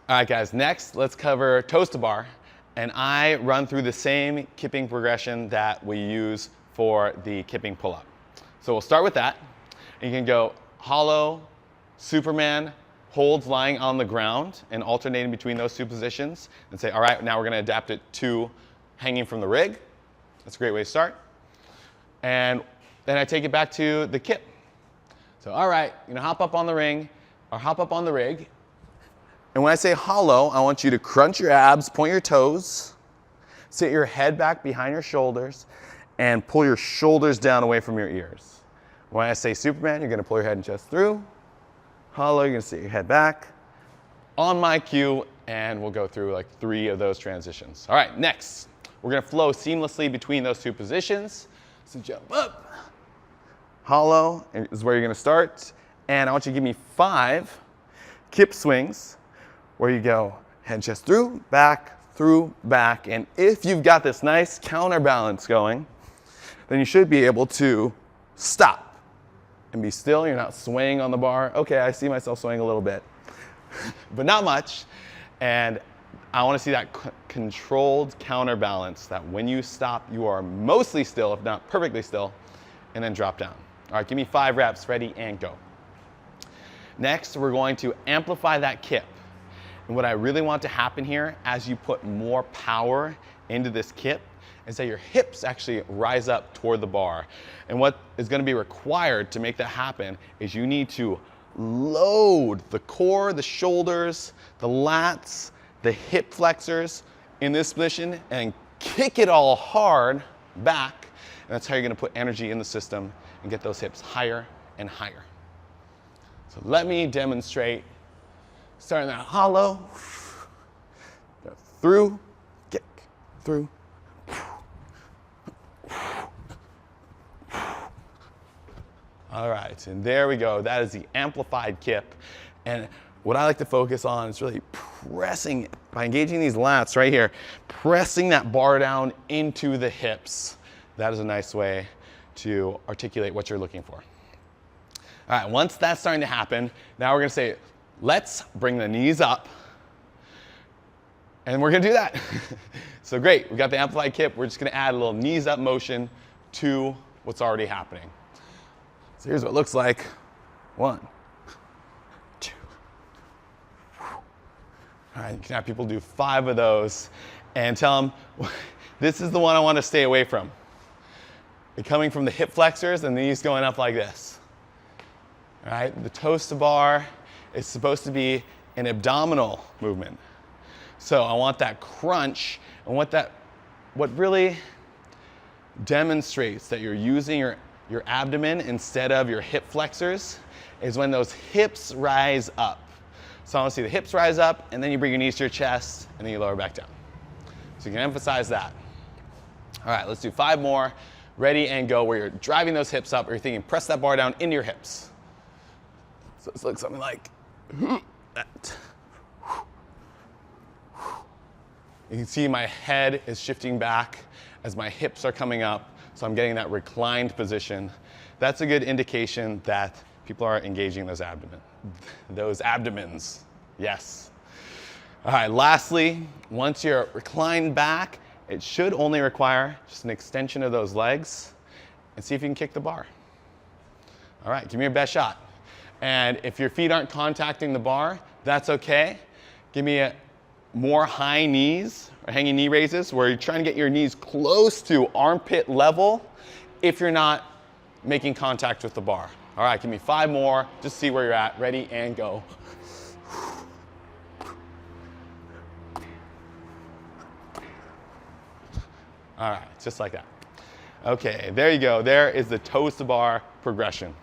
All right, guys, next let's cover toes to bar. And I run through the same kipping progression that we use for the kipping pull-up. So we'll start with that. And you can go hollow, Superman, holds lying on the ground and alternating between those two positions and say, all right, now we're gonna adapt it to hanging from the rig. That's a great way to start. And then I take it back to the kip. So, all right, you're gonna hop up on the ring or hop up on the rig. And when I say hollow, I want you to crunch your abs, point your toes, sit your head back behind your shoulders, and pull your shoulders down away from your ears. When I say Superman, you're gonna pull your head and chest through. Hollow, you're gonna sit your head back. On my cue, and we'll go through like 3 of those transitions. All right, next, we're gonna flow seamlessly between those 2 positions. So jump up. Hollow is where you're gonna start. And I want you to give me 5 kip swings where you go head chest through, back, and if you've got this nice counterbalance going, then you should be able to stop and be still. You're not swaying on the bar. Okay, I see myself swaying a little bit, but not much. And I want to see that controlled counterbalance, that when you stop, you are mostly still, if not perfectly still, and then drop down. All right, give me 5 reps, ready, and go. Next, we're going to amplify that kip. And what I really want to happen here as you put more power into this kip is that your hips actually rise up toward the bar. And what is going to be required to make that happen is you need to load the core, the shoulders, the lats, the hip flexors in this position and kick it all hard back. And that's how you're going to put energy in the system and get those hips higher and higher. So let me demonstrate. Starting that hollow, go through, kick, through. All right, and there we go. That is the amplified kip. And what I like to focus on is really pressing, by engaging these lats right here, pressing that bar down into the hips. That is a nice way to articulate what you're looking for. All right, once that's starting to happen, now we're gonna say, let's bring the knees up, and we're gonna do that. So great, we got the amplified kip. We're just gonna add a little knees up motion to what's already happening. So here's what it looks like. 1, 2. All right, you can have people do 5 of those and tell them, this is the one I wanna stay away from. You're coming from the hip flexors and the knees going up like this. All right, the toes to bar, it's supposed to be an abdominal movement. So I want that crunch, and what really demonstrates that you're using your abdomen instead of your hip flexors is when those hips rise up. So I want to see the hips rise up, and then you bring your knees to your chest, and then you lower back down. So you can emphasize that. All right, let's do 5 more. Ready and go, where you're driving those hips up, or you're thinking press that bar down into your hips. So this looks something like that. You can see my head is shifting back as my hips are coming up, so I'm getting that reclined position. That's a good indication that people are engaging those abdomens. Yes. All right, lastly, once you're reclined back, it should only require just an extension of those legs and see if you can kick the bar. All right, give me your best shot. And if your feet aren't contacting the bar, that's okay. Give me more high knees or hanging knee raises where you're trying to get your knees close to armpit level if you're not making contact with the bar. All right, give me 5 more. Just see where you're at. Ready and go. All right, just like that. Okay, there you go. There is the toes to bar progression.